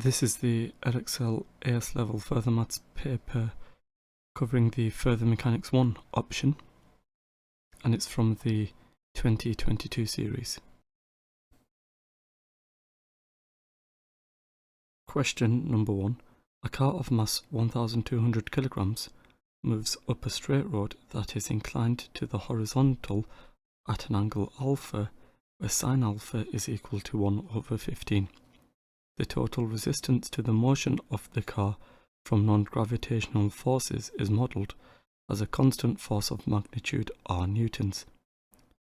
This is the EdExcel AS Level Further Maths paper covering the Further Mechanics 1 option, and it's from the 2022 series. Question number 1. A car of mass 1,200 kilograms moves up a straight road that is inclined to the horizontal at an angle alpha, where sin alpha is equal to 1/15. The total resistance to the motion of the car from non-gravitational forces is modelled as a constant force of magnitude r newtons.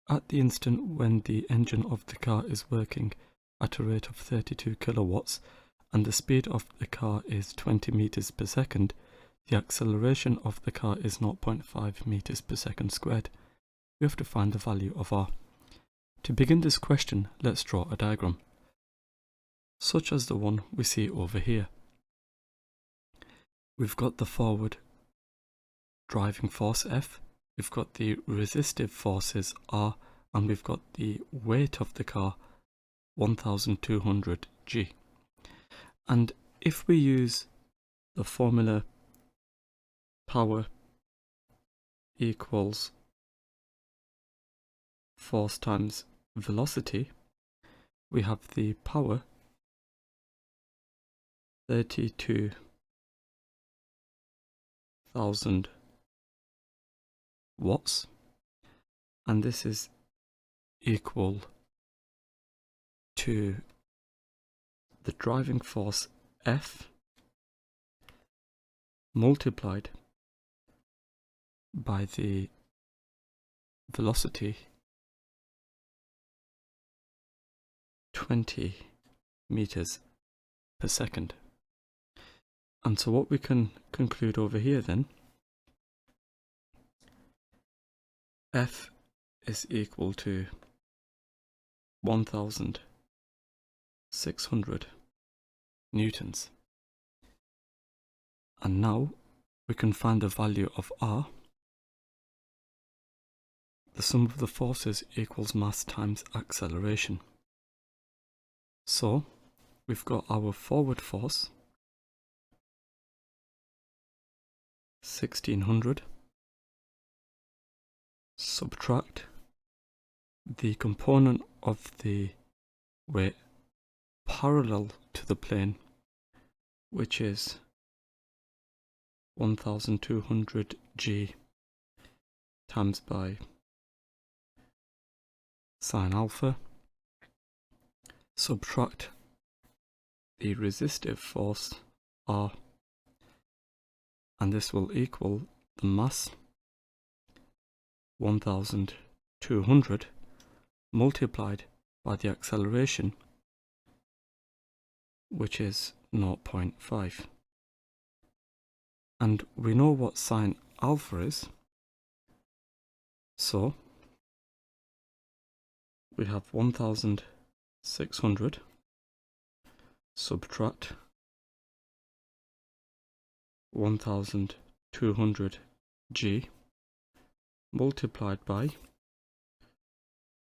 At the instant when the engine of the car is working at a rate of 32 kilowatts and the speed of the car is 20 meters per second, the acceleration of the car is 0.5 meters per second squared. We have to find the value of r. To begin this question, let's draw a diagram, such as the one we see over here. We've got the forward driving force F, we've got the resistive forces R, and we've got the weight of the car 1200 G. And if we use the formula power equals force times velocity, we have the power 32,000 watts, and this is equal to the driving force F multiplied by the velocity 20 meters per second. And so what we can conclude over here then, F is equal to 1,600 newtons. And now we can find the value of R. The sum of the forces equals mass times acceleration. So we've got our forward force 1600, subtract the component of the weight parallel to the plane, which is 1200 G times by sin alpha, subtract the resistive force R, and this will equal the mass 1200 multiplied by the acceleration, which is 0.5. And we know what sin alpha is, so we have 1600 subtract 1200 G multiplied by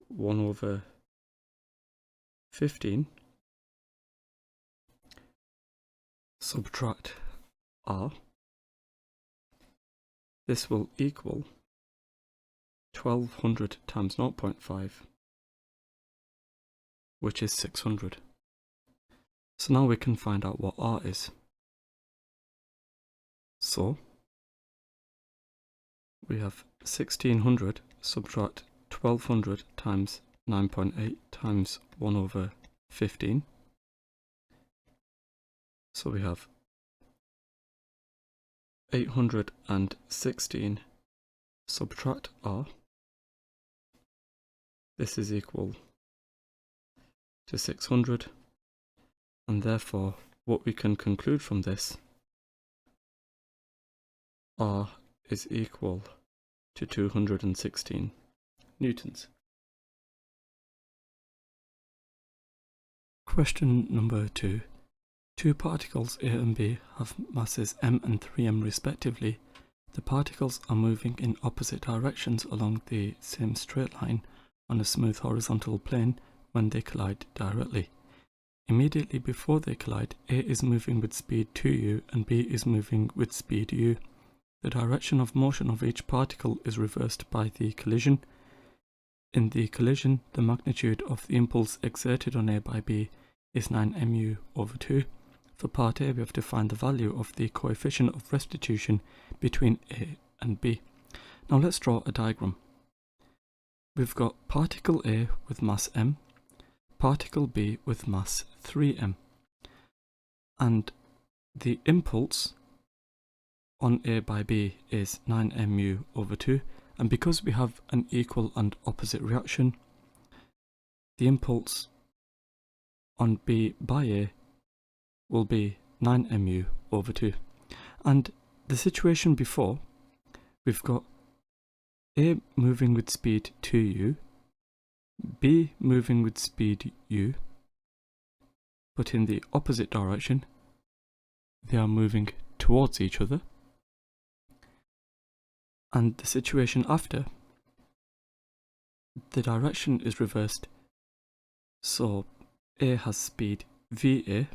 1/15 subtract R. This will equal 1200 times 0.5, which is 600. So now we can find out what R is. So we have 1600 subtract 1200 times 9.8 times 1/15. So we have 816 subtract R. This is equal to 600, and therefore what we can conclude from this, R is equal to 216 newtons. Question number 2. Two particles A and B have masses m and 3m respectively. The particles are moving in opposite directions along the same straight line on a smooth horizontal plane when they collide directly. Immediately before they collide, A is moving with speed 2u and B is moving with speed u. The direction of motion of each particle is reversed by the collision. In the collision, the magnitude of the impulse exerted on A by B is 9 mu over 2. For part A, we have to find the value of the coefficient of restitution between A and B. Now let's draw a diagram. We've got particle A with mass m, particle B with mass 3m, and the impulse on A by B is 9 mu over 2, and because we have an equal and opposite reaction, the impulse on B by A will be 9 mu over 2. And the situation before, we've got A moving with speed 2u, B moving with speed u, but in the opposite direction. They are moving towards each other. And the situation after, the direction is reversed, so A has speed VA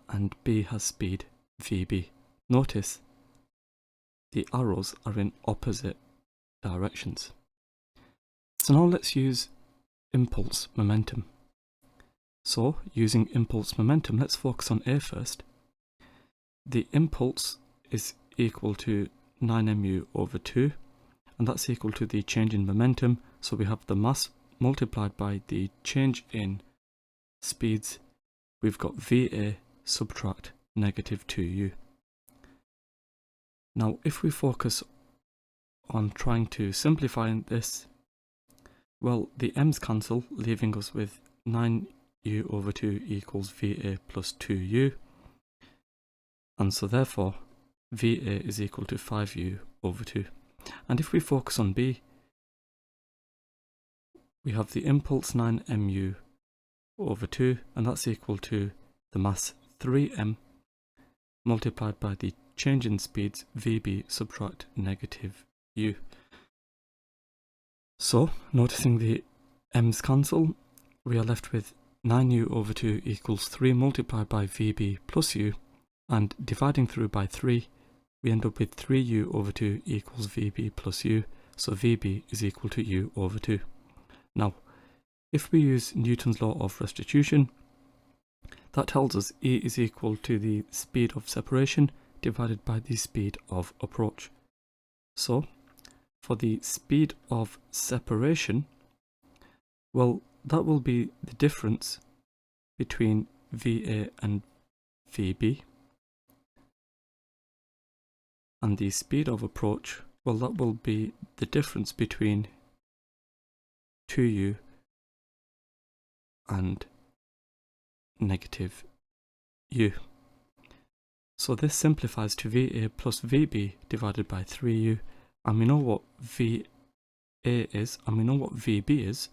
and B has speed VB. Notice the arrows are in opposite directions. So now let's use impulse momentum. So using impulse momentum, let's focus on A first. The impulse is equal to 9 mu over 2, and that's equal to the change in momentum, so we have the mass multiplied by the change in speeds. We've got VA subtract negative 2u. Now if we focus on trying to simplify this, well, the m's cancel, leaving us with 9u over 2 equals VA plus 2u, and so therefore VA is equal to 5u over 2. And if we focus on B, we have the impulse 9 mu over 2, and that's equal to the mass 3m multiplied by the change in speeds VB subtract negative u. So, noticing the m's cancel, we are left with 9u over 2 equals 3 multiplied by VB plus u, and dividing through by 3, we end up with 3u over 2 equals VB plus u, so VB is equal to u over 2. Now, if we use Newton's law of restitution, that tells us E is equal to the speed of separation divided by the speed of approach. So, for the speed of separation, well, that will be the difference between VA and VB. And the speed of approach, well, that will be the difference between 2u and negative u. So this simplifies to VA plus VB divided by 3u, and we know what VA is, and we know what VB is.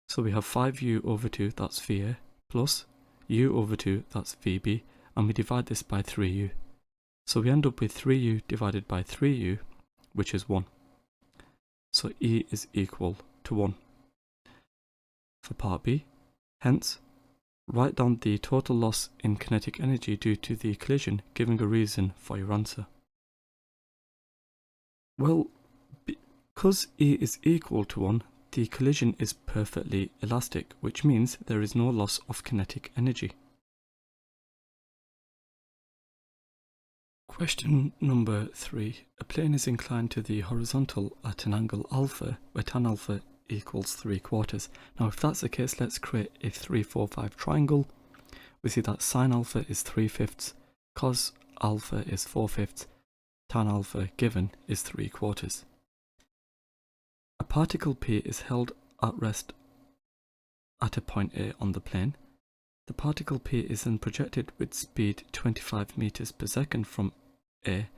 So we have 5u over 2, that's VA, plus u over 2, that's VB, and we divide this by 3u. So we end up with 3u divided by 3u, which is 1. So E is equal to 1. For part B, hence, write down the total loss in kinetic energy due to the collision, giving a reason for your answer. Well, because E is equal to 1, the collision is perfectly elastic, which means there is no loss of kinetic energy. Question number 3. A plane is inclined to the horizontal at an angle alpha, where tan alpha equals 3/4. Now if that's the case, let's create a 3, 4, 5 triangle. We see that sine alpha is 3/5, cos alpha is 4/5, tan alpha given is 3/4. A particle P is held at rest at a point A on the plane. The particle P is then projected with speed 25 meters per second from A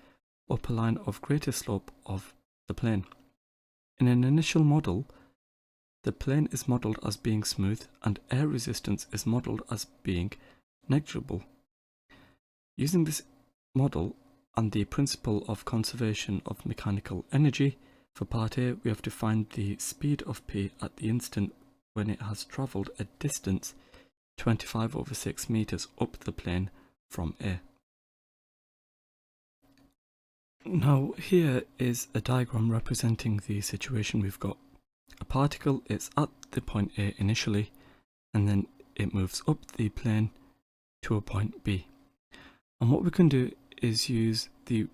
up a line of greater slope of the plane. In an initial model, the plane is modelled as being smooth and air resistance is modelled as being negligible. Using this model and the principle of conservation of mechanical energy, for part A we have to find the speed of P at the instant when it has travelled a distance 25/6 meters up the plane from A. Now here is a diagram representing the situation we've got. A particle is at the point A initially, and then it moves up the plane to a point B. And what we can do is use the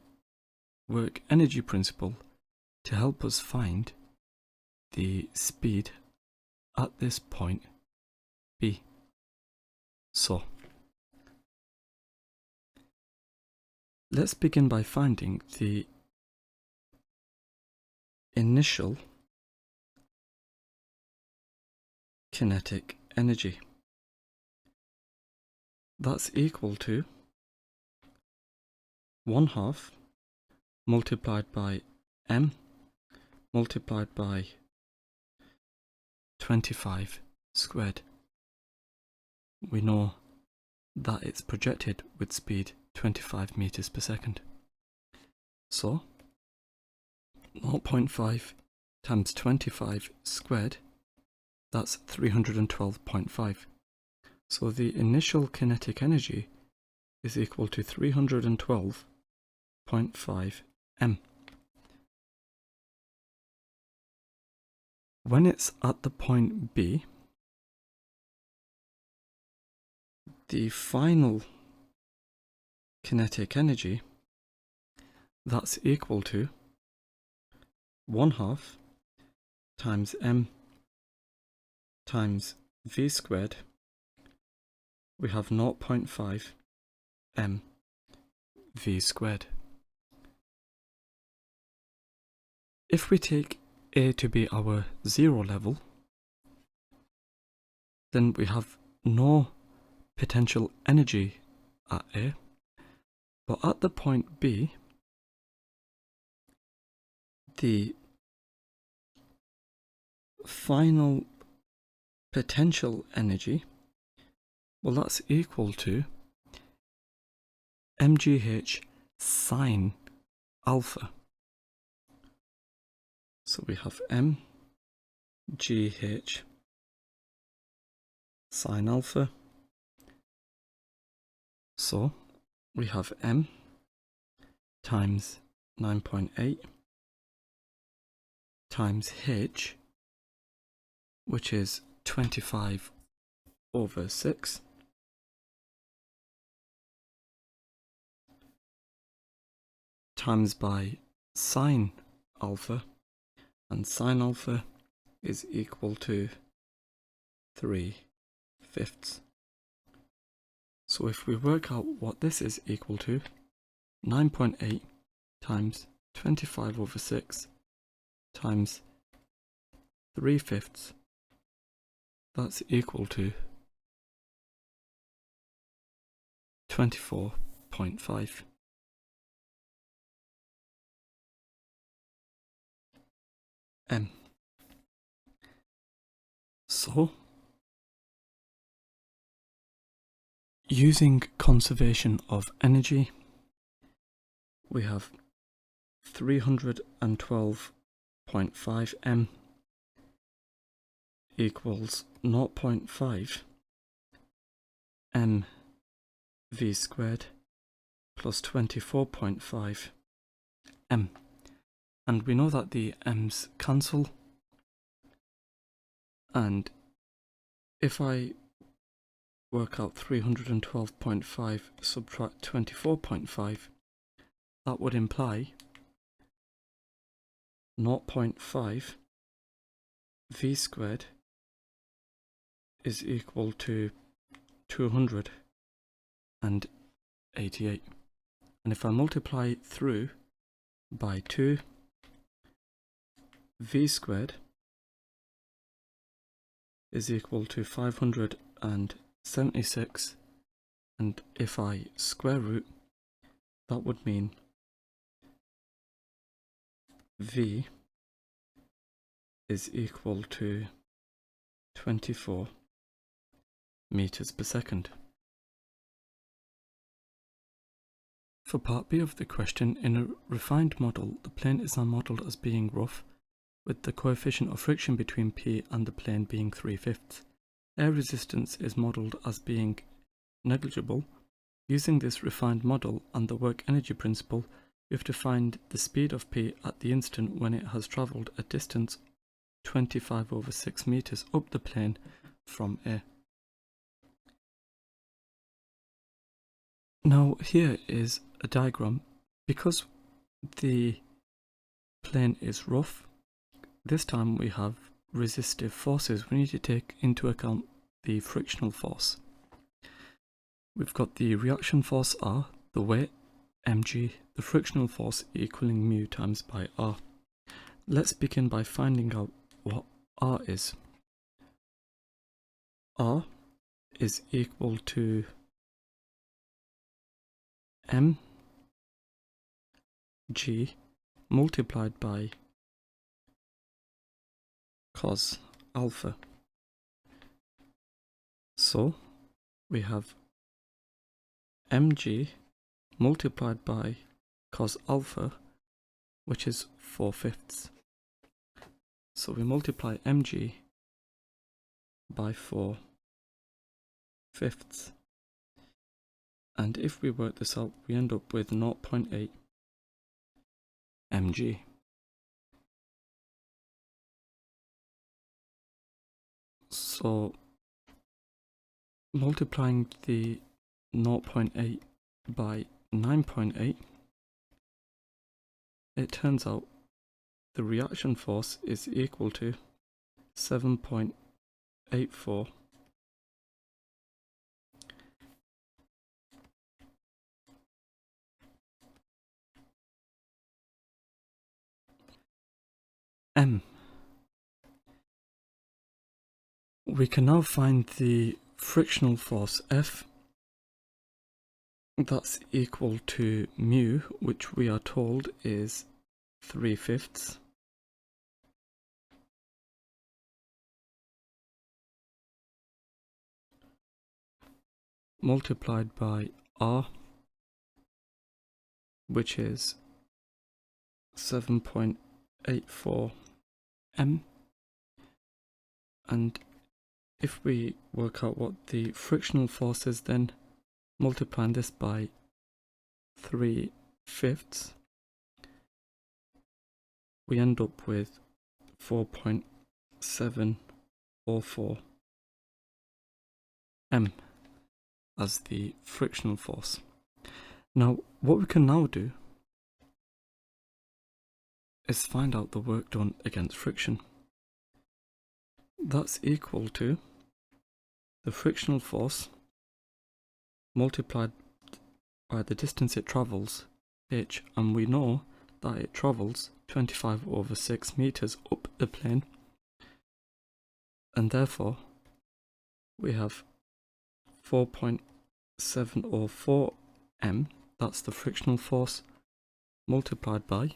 work energy principle to help us find the speed at this point B. So let's begin by finding the initial kinetic energy. That's equal to 1/2 multiplied by m multiplied by 25 squared. We know that it's projected with speed 25 meters per second. So 0.5 times 25 squared, that's 312.5. So the initial kinetic energy is equal to 312.5 m. When it's at the point B, the final kinetic energy, that's equal to 1/2 times m times v squared. We have 0.5 m v squared. If we take A to be our 0 level, then we have no potential energy at A, but at the point B, the final potential energy, well, that's equal to mgh sine alpha. So we have mgh sine alpha. So we have m times 9.8 times h, which is 25/6, times by sine alpha, and sine alpha is equal to 3/5. So if we work out what this is equal to, 9.8 times 25/6 times 3/5, that's equal to 24.5. m. So, using conservation of energy, we have 312.5 m equals 0.5 m v squared plus 24.5 m. And we know that the m's cancel, and if I work out 312.5 subtract 24.5, that would imply 0.5 v squared is equal to 288. And if I multiply through by 2, v squared is equal to 576, and if I square root, that would mean v is equal to 24 meters per second. For part B of the question, in a refined model, the plane is now modelled as being rough, with the coefficient of friction between P and the plane being 3/5. Air resistance is modelled as being negligible. Using this refined model and the work energy principle, we have to find the speed of P at the instant when it has travelled a distance 25/6 meters up the plane from A. Now here is a diagram. Because the plane is rough, this time we have resistive forces. We need to take into account the frictional force. We've got the reaction force R, the weight mg, the frictional force equaling mu times by R. Let's begin by finding out what R is. R is equal to mg multiplied by cos alpha. So we have mg multiplied by cos alpha, which is 4/5. So we multiply mg by 4/5. And if we work this out, we end up with 0.8 mg. So multiplying the 0.8 by 9.8, it turns out the reaction force is equal to 7.84 m. We can now find the frictional force F. That's equal to mu, which we are told is 3/5. Multiplied by R, which is 7.84 m. And if we work out what the frictional force is, then multiplying this by 3/5, we end up with 4.704 m as the frictional force. Now, what we can now do is find out the work done against friction. That's equal to the frictional force multiplied by the distance it travels, h, and we know that it travels 25/6 meters up the plane, and therefore we have 4.704 m, that's the frictional force, multiplied by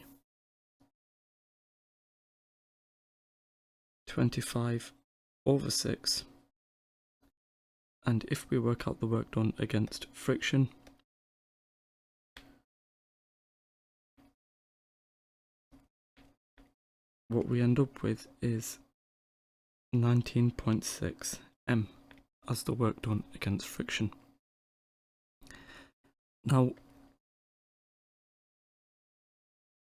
25/6, and if we work out the work done against friction, what we end up with is 19.6 m as the work done against friction. Now,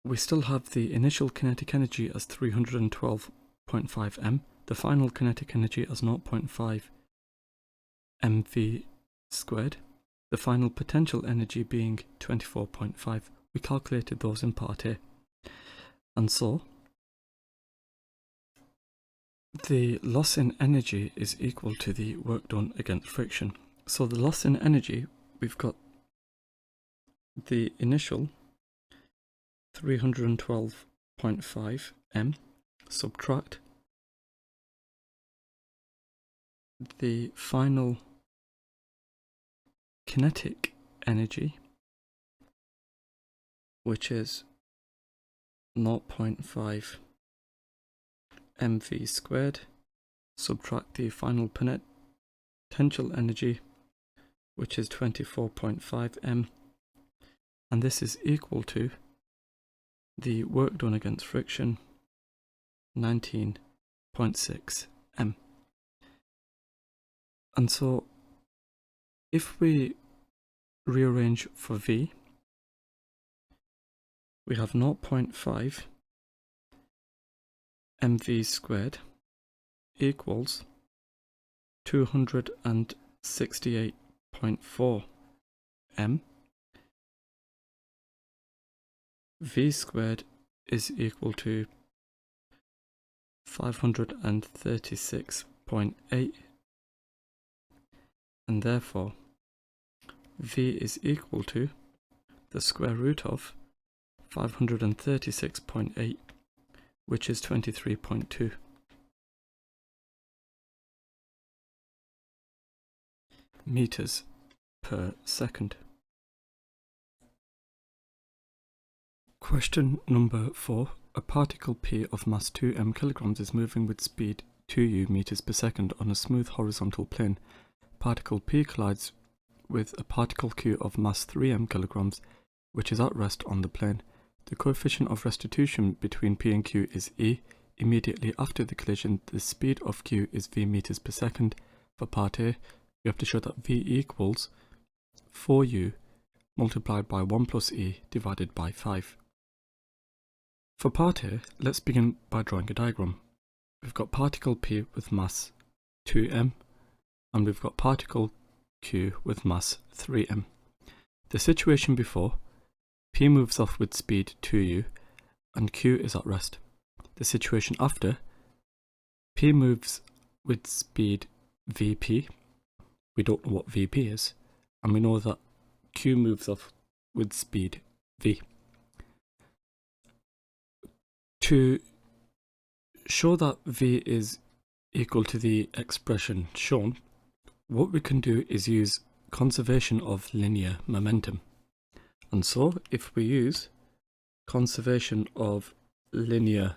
we still have the initial kinetic energy as 312.5 m, the final kinetic energy as 0.5 mv squared, the final potential energy being 24.5. We calculated those in part A. And so, the loss in energy is equal to the work done against friction. So the loss in energy, we've got the initial 312.5 m, subtract the final kinetic energy, which is 0.5 mv squared, subtract the final potential energy, which is 24.5 m, and this is equal to the work done against friction, 19.6 M. And so if we rearrange for V, we have 0.5 mv squared equals 268.4 m. V squared is equal to 536.8, and therefore V is equal to the square root of 536.8, which is 23.2. meters per second. Question number 4. A particle P of mass 2m kilograms is moving with speed 2u meters per second on a smooth horizontal plane. Particle P collides with a particle Q of mass 3m kilograms, which is at rest on the plane. The coefficient of restitution between P and Q is E. Immediately after the collision, the speed of Q is v meters per second. For part A, we have to show that v equals 4u multiplied by 1 plus e divided by 5. For part A, let's begin by drawing a diagram. We've got particle P with mass 2m, and we've got particle Q with mass 3m. The situation before, P moves off with speed 2u, and Q is at rest. The situation after, P moves with speed Vp. We don't know what Vp is, and we know that Q moves off with speed v. To show that v is equal to the expression shown, what we can do is use conservation of linear momentum. And so if we use conservation of linear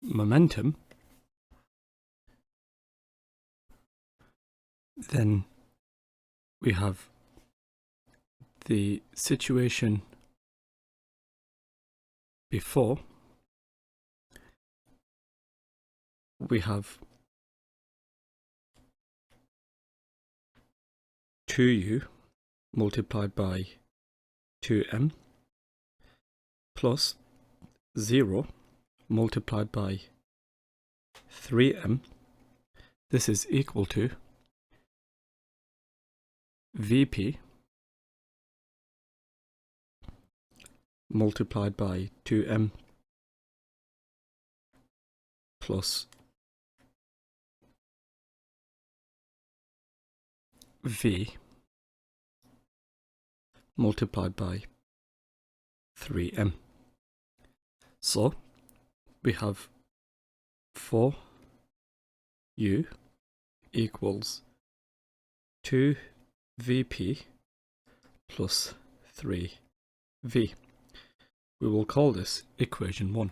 momentum, then we have the situation before. We have 2u multiplied by 2m plus 0 multiplied by 3m. This is equal to Vp multiplied by 2m plus v multiplied by 3m. So we have 4u equals 2vp plus 3v. We will call this equation 1.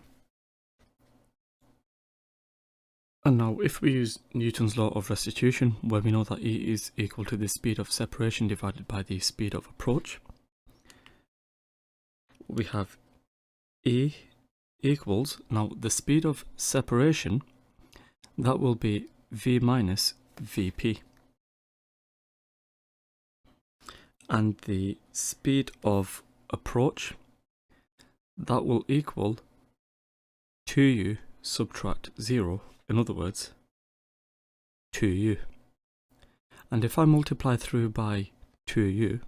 And now if we use Newton's law of restitution, where we know that E is equal to the speed of separation divided by the speed of approach, we have E equals, now the speed of separation, that will be V minus Vp. And the speed of approach, that will equal 2u subtract 0. In other words, 2u. And if I multiply through by 2u,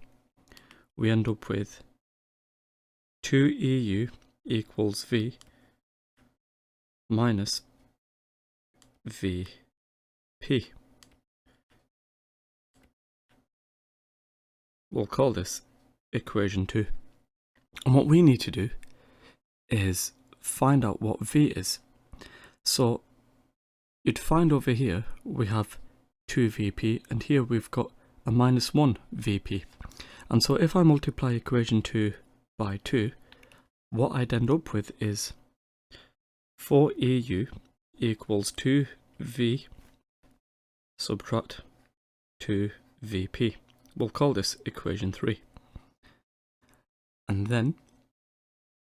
we end up with 2eu equals v minus vp. We'll call this equation 2. And what we need to do is find out what v is. So you'd find over here we have 2vp, and here we've got a minus 1 vp. And so if I multiply equation 2 by 2, what I'd end up with is 4eu equals 2v subtract 2vp. We'll call this equation 3. And then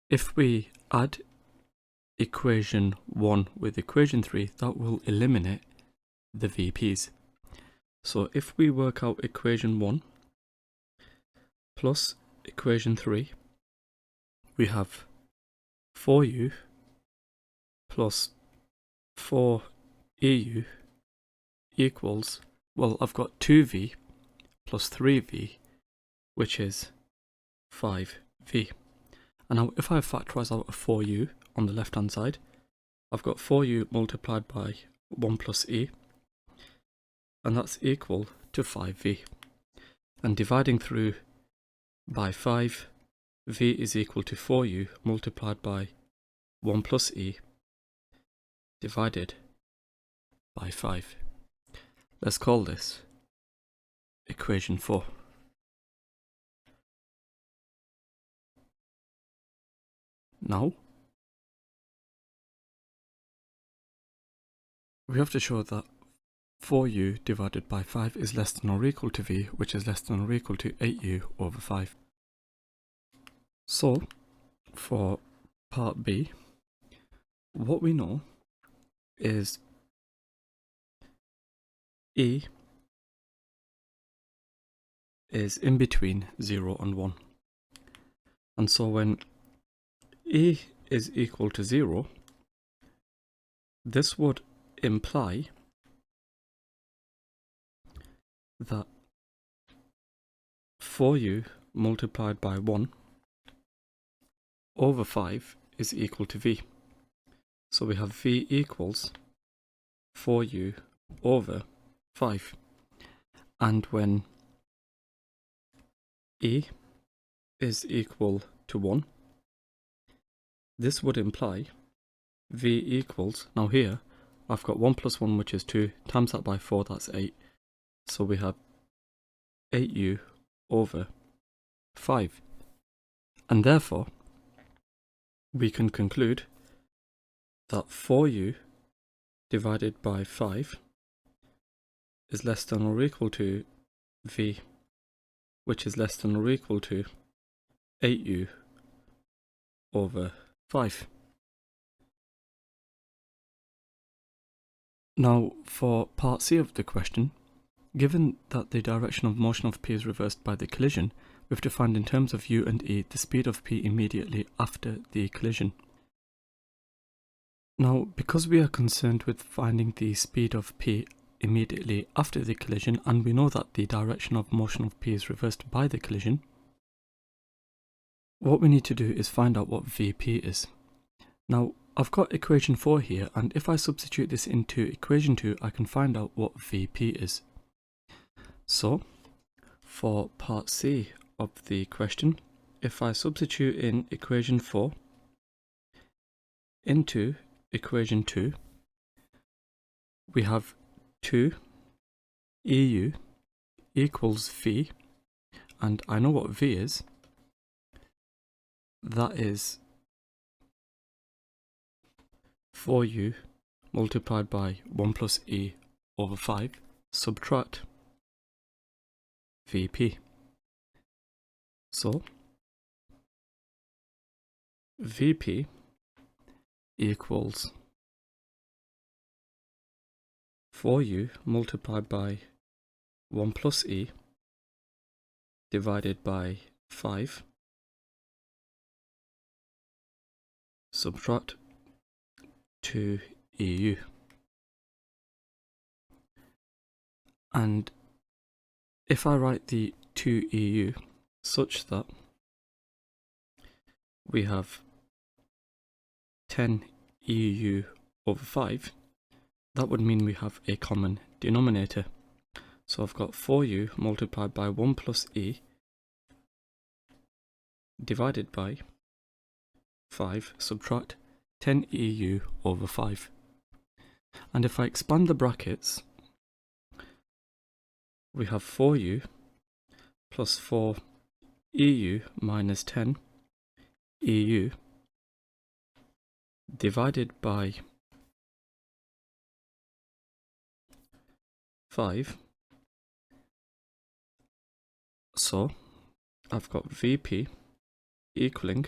if we add equation 1 with equation 3, that will eliminate the VPs. So if we work out equation 1 plus equation 3, we have 4u plus 4eu equals, well, I've got 2v plus 3v, which is 5v. And now if I factorize out a 4u on the left hand side, I've got 4u multiplied by 1 plus e, and that's equal to 5v. And dividing through by 5, v is equal to 4u multiplied by 1 plus e divided by 5. Let's call this equation 4. Now, we have to show that 4u divided by 5 is less than or equal to v, which is less than or equal to 8u over 5. So, for part B, what we know is e is in between 0 and 1. And so when e is equal to 0, this would imply that 4u multiplied by 1 over 5 is equal to v. So we have v equals 4u over 5. And when e is equal to 1, this would imply v equals, now here I've got 1 plus 1, which is 2, times that by 4, that's 8. So we have 8u over 5. And therefore, we can conclude that 4u divided by 5 is less than or equal to v, which is less than or equal to 8u over 5. Now, for part C of the question, given that the direction of motion of P is reversed by the collision, we have to find in terms of u and e the speed of P immediately after the collision. Now, because we are concerned with finding the speed of P immediately after the collision, and we know that the direction of motion of P is reversed by the collision, what we need to do is find out what Vp is. Now, I've got equation 4 here, and if I substitute this into equation 2, I can find out what Vp is. So, for part C of the question, if I substitute in equation 4 into equation 2, we have 2 EU equals V, and I know what V is. That is 4U multiplied by 1 plus E over 5, subtract Vp. So, Vp equals 4u multiplied by 1 plus e divided by 5, subtract 2eu. And if I write the 2eu such that we have 10 EU over 5, that would mean we have a common denominator. So I've got 4u multiplied by 1 plus e divided by 5, subtract 10 EU over 5. And if I expand the brackets, we have 4u plus 4 EU minus 10 EU divided by 5. So I've got Vp equaling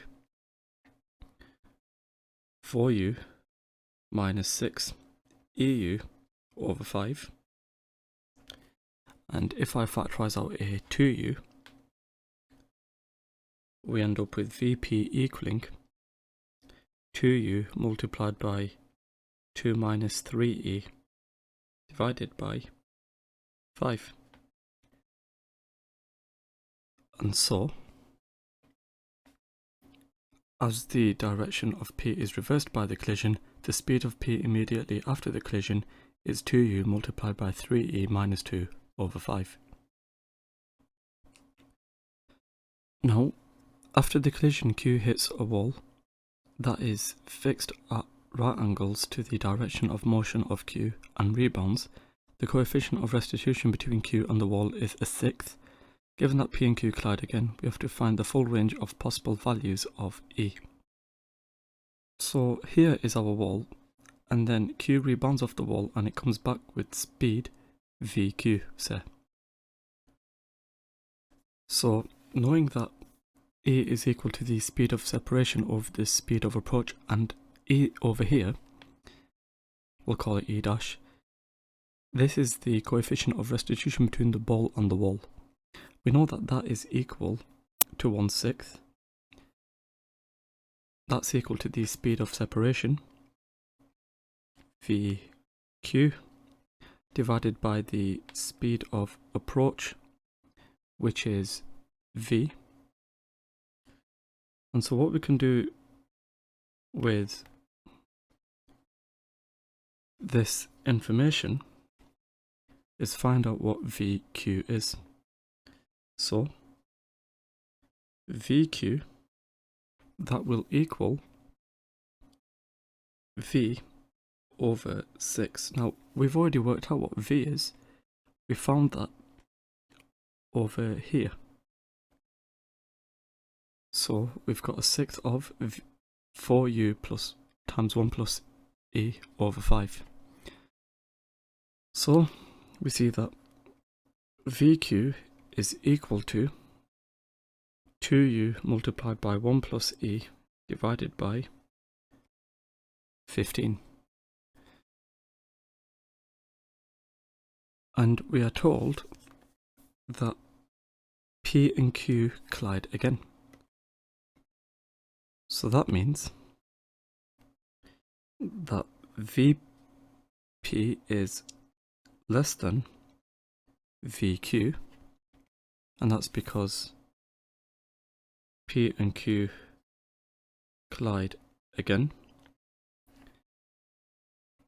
4u minus 6 EU over 5. And if I factorise out a 2u, we end up with VP equaling 2u multiplied by 2 minus 3e divided by 5. And so, as the direction of P is reversed by the collision, the speed of P immediately after the collision is 2u multiplied by 3e minus 2 over 5. Now, after the collision Q hits a wall that is fixed at right angles to the direction of motion of Q and rebounds, the coefficient of restitution between Q and the wall is a sixth. Given that P and Q collide again, we have to find the full range of possible values of E. So here is our wall, and then Q rebounds off the wall and it comes back with speed VQ, say. So knowing that E is equal to the speed of separation over the speed of approach, and E over here, we'll call it E dash, this is the coefficient of restitution between the ball and the wall. We know that that is equal to 1/6. That's equal to the speed of separation, VQ, divided by the speed of approach, which is V. And so what we can do with this information is find out what VQ is. So VQ, that will equal V over 6. Now we've already worked out what V is. We found that over here. So we've got a sixth of 4u plus times 1 plus E over 5. So we see that VQ is equal to 2u multiplied by 1 plus E divided by 15. And we are told that P and Q collide again. So that means that VP is less than VQ, and that's because P and Q collide again.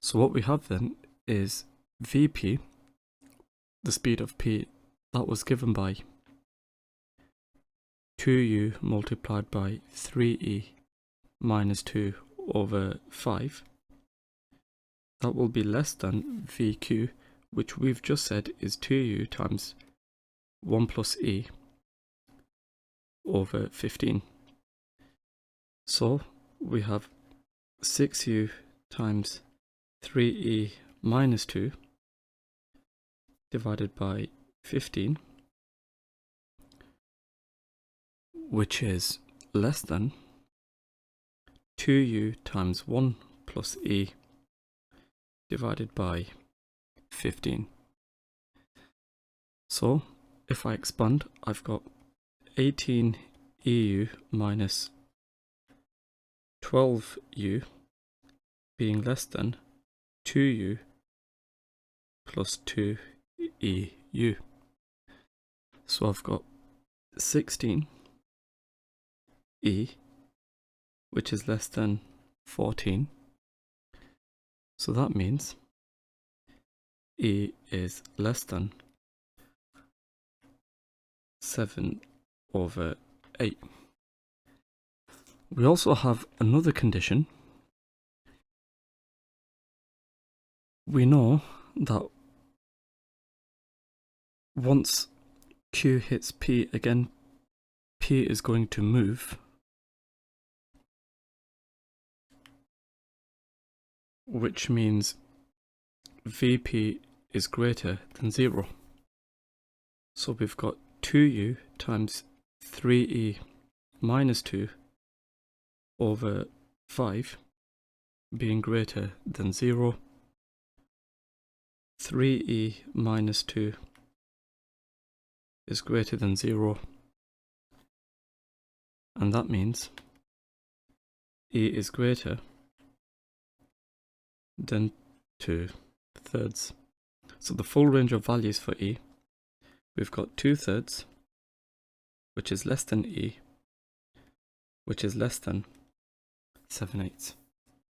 So what we have then is VP, the speed of P, that was given by 2u multiplied by 3e minus 2 over 5. That will be less than VQ, which we've just said is 2u times 1 plus E over 15. So we have 6u times 3e minus 2 divided by 15, which is less than 2u times 1 plus E divided by 15. So if I expand, I've got 18 EU minus 12u being less than 2u plus 2 EU. So I've got 16 E, which is less than 14. So that means E is less than 7 over 8. We also have another condition. We know that once Q hits P again, P is going to move, which means VP is greater than 0. So we've got 2u times 3e minus 2 over 5 being greater than 0, 3e minus 2 is greater than 0, and that means e is greater than 2/3. So the full range of values for e, we've got 2/3, which is less than e, which is less than 7/8.